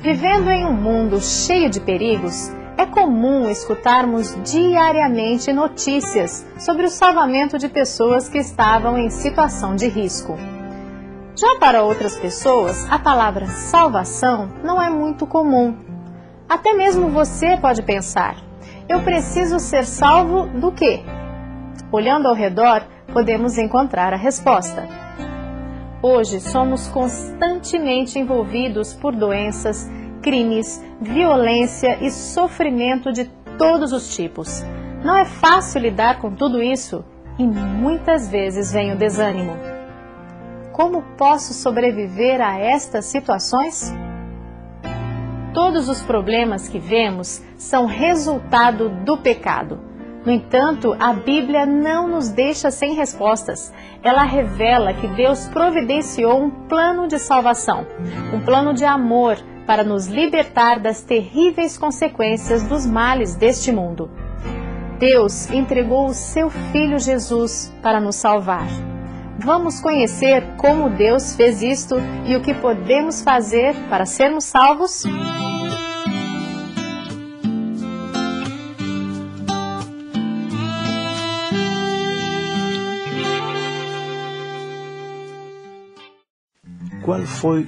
Vivendo em um mundo cheio de perigos, é comum escutarmos diariamente notícias sobre o salvamento de pessoas que estavam em situação de risco. Já para outras pessoas, a palavra salvação não é muito comum. Até mesmo você pode pensar: eu preciso ser salvo do quê? Olhando ao redor, podemos encontrar a resposta. Hoje somos constantemente envolvidos por doenças, crimes, violência e sofrimento de todos os tipos. Não é fácil lidar com tudo isso e muitas vezes vem o desânimo. Como posso sobreviver a estas situações? Todos os problemas que vemos são resultado do pecado. No entanto, a Bíblia não nos deixa sem respostas. Ela revela que Deus providenciou um plano de salvação, um plano de amor para nos libertar das terríveis consequências dos males deste mundo. Deus entregou o seu Filho Jesus para nos salvar. Vamos conhecer como Deus fez isto e o que podemos fazer para sermos salvos? Qual foi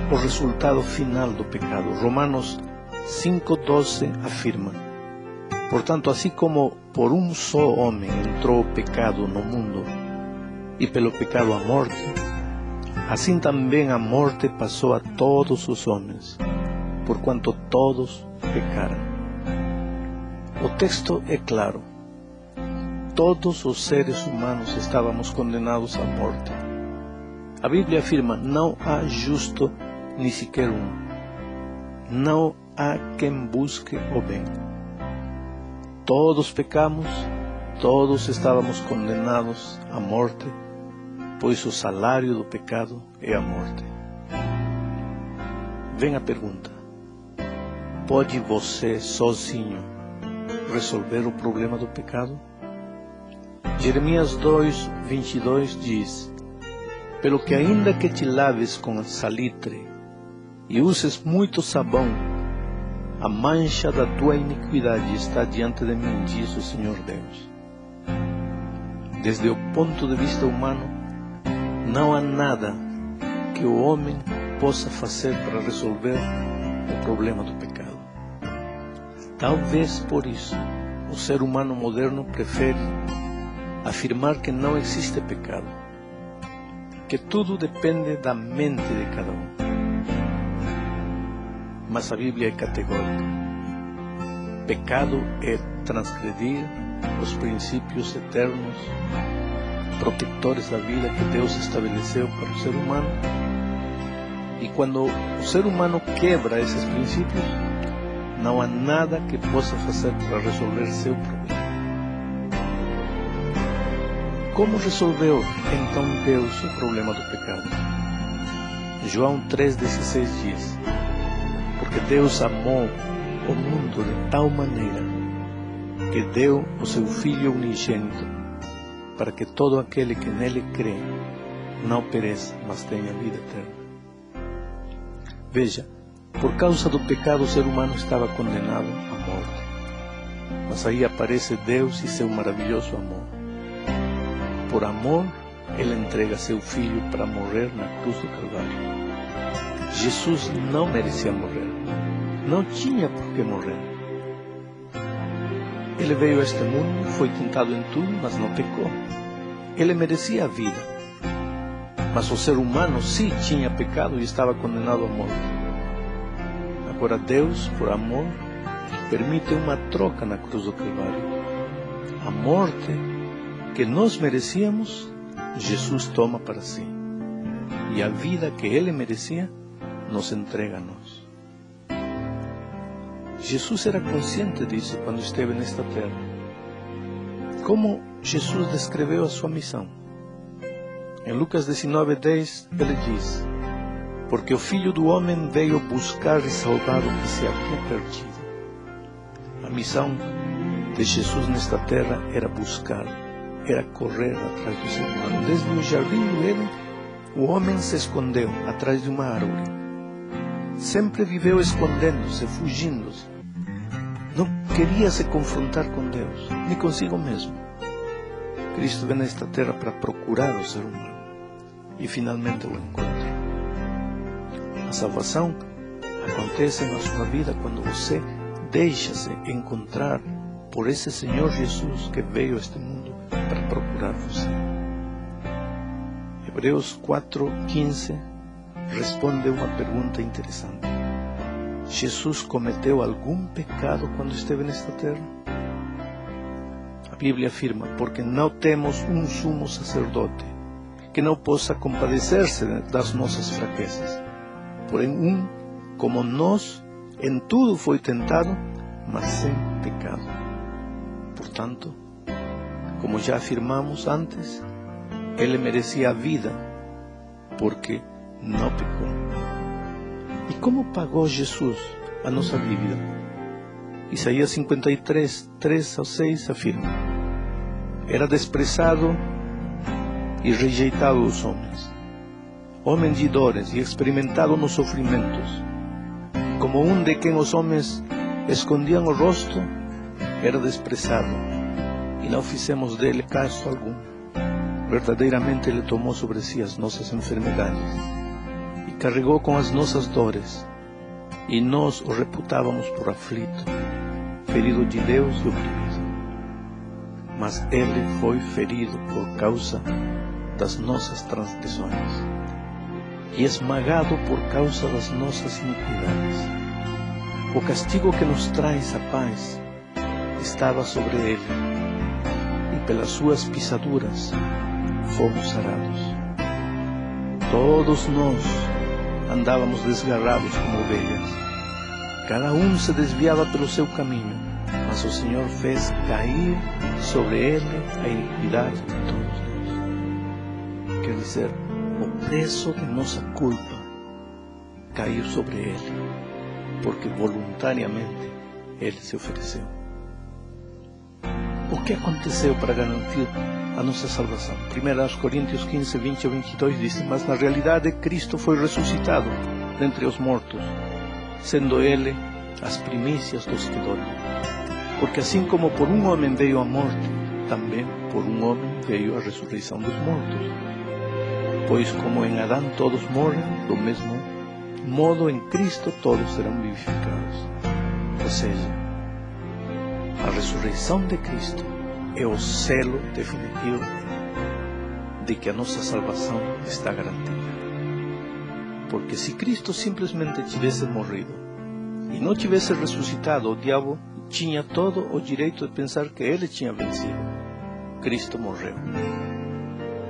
o resultado final do pecado? Romanos 5:12 afirma: portanto, assim como por um só homem entrou o pecado no mundo, e pelo pecado a morte, assim também a morte passou a todos os homens, porquanto todos pecaram. O texto é claro. Todos os seres humanos estávamos condenados à morte. A Bíblia afirma: não há justo nem sequer um. Não há quem busque o bem. Todos pecamos, todos estávamos condenados à morte, pois o salário do pecado é a morte. Vem a pergunta: pode você sozinho resolver o problema do pecado? Jeremias 2:22 diz: pelo que ainda que te laves com salitre e uses muito sabão, a mancha da tua iniquidade está diante de mim, diz o Senhor Deus. Desde o ponto de vista humano, não há nada que o homem possa fazer para resolver o problema do pecado. Talvez por isso o ser humano moderno prefere afirmar que não existe pecado, que tudo depende da mente de cada um. Mas a Bíblia é categórica. Pecado é transgredir os princípios eternos, protetores da vida que Deus estabeleceu para o ser humano. E quando o ser humano quebra esses princípios, não há nada que possa fazer para resolver seu problema. Como resolveu então Deus o problema do pecado? João 3,16 diz: porque Deus amou o mundo de tal maneira que deu o seu Filho unigênito, para que todo aquele que nele crê não pereça, mas tenha vida eterna. Veja, por causa do pecado o ser humano estava condenado à morte. Mas aí aparece Deus e seu maravilhoso amor. Por amor, Ele entrega seu Filho para morrer na cruz do Calvário. Jesus não merecia morrer. Não tinha por que morrer. Ele veio a este mundo, foi tentado em tudo, mas não pecou. Ele merecia a vida. Mas o ser humano sim tinha pecado e estava condenado à morte. Agora Deus, por amor, permite uma troca na cruz do Calvário. A morte que nós merecíamos, Jesus toma para si. E a vida que Ele merecia, nos entrega a nós. Jesus era consciente disso quando esteve nesta terra. Como Jesus descreveu a sua missão? Em Lucas 19:10, ele diz: porque o Filho do Homem veio buscar e salvar o que se havia perdido. A missão de Jesus nesta terra era buscar, era correr atrás do ser humano. Desde o jardim do Éden, o homem se escondeu atrás de uma árvore. sempre viveu escondendo-se, fugindo-se. Não queria se confrontar com Deus, nem consigo mesmo. Cristo vem a esta terra para procurar o ser humano e finalmente o encontra. A salvação acontece na sua vida quando você deixa-se encontrar por esse Senhor Jesus que veio a este mundo para procurar você. Hebreus 4:15 responde uma pergunta interessante. Jesus cometeu algum pecado quando esteve nesta terra? A Bíblia afirma, porque não temos um sumo sacerdote que não possa compadecer-se das nossas fraquezas. Porém, como nós, em tudo foi tentado, mas sem pecado. Portanto, como já afirmamos antes, ele merecia a vida, porque não pecou. E como pagou Jesus a nossa dívida? Isaías 53, 3-6 afirma: era desprezado e rejeitado dos homens, homem de dores e experimentado nos sofrimentos. Como um de quem os homens escondiam o rosto, era desprezado, e não fizemos dele caso algum. Verdadeiramente ele tomou sobre si as nossas enfermidades e carregou com as nossas dores, e nós o reputávamos por aflito, ferido de Deus e oprimido. Mas ele foi ferido por causa das nossas transgressões e esmagado por causa das nossas iniquidades. O castigo que nos traz a paz estava sobre ele, e pelas suas pisaduras fomos sarados. Todos nós andávamos desgarrados como ovelhas, cada um se desviava pelo seu caminho, mas o Senhor fez cair sobre ele a iniquidade de todos nós. Quer dizer, o preço de nossa culpa caiu sobre ele, porque voluntariamente ele se ofereceu. O que aconteceu para garantir a nossa salvação? 1 Coríntios 15, 20-22 diz: mas na realidade Cristo foi ressuscitado dentre os mortos, sendo ele as primícias dos que dormem. Porque assim como por um homem veio a morte, também por um homem veio a ressurreição dos mortos. Pois como em Adão todos morrem, do mesmo modo em Cristo todos serão vivificados. Ou seja, a ressurreição de Cristo é o selo definitivo de que a nossa salvação está garantida. Porque se Cristo simplesmente tivesse morrido e não tivesse ressuscitado, o diabo tinha todo o direito de pensar que ele tinha vencido. Cristo morreu,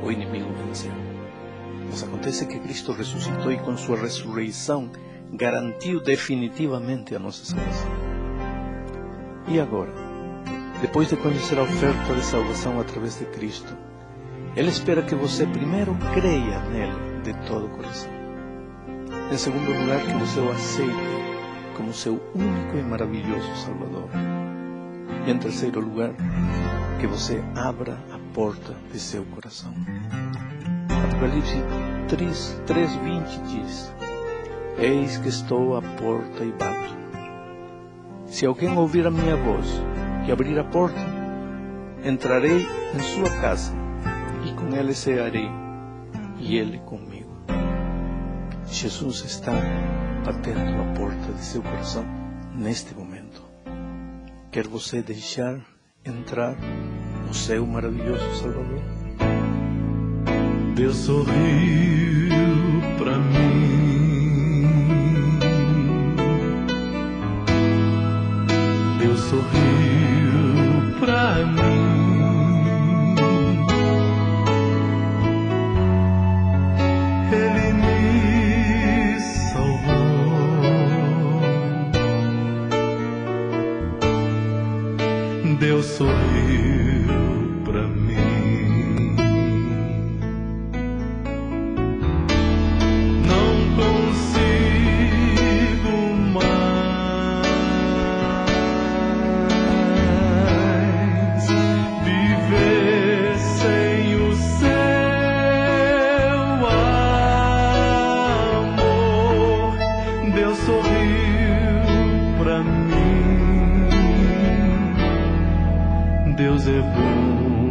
o inimigo venceu. Mas acontece que Cristo ressuscitou e com sua ressurreição garantiu definitivamente a nossa salvação. E agora, depois de conhecer a oferta de salvação através de Cristo, Ele espera que você primeiro creia nele de todo o coração. Em segundo lugar, que você o aceite como seu único e maravilhoso Salvador. E em terceiro lugar, que você abra a porta de seu coração. Apocalipse 3:20 diz: eis que estou à porta e bato. Se alguém ouvir a minha voz e abrir a porta, entrarei em sua casa, e com ele cearei, e ele comigo. Jesus está batendo a porta de seu coração neste momento. Quer você deixar entrar o seu maravilhoso Salvador? Deus sorriu pra mim, Deus sorriu pra mim. Ele me salvou. Deus sorriu pra mim. Deus Deus é bom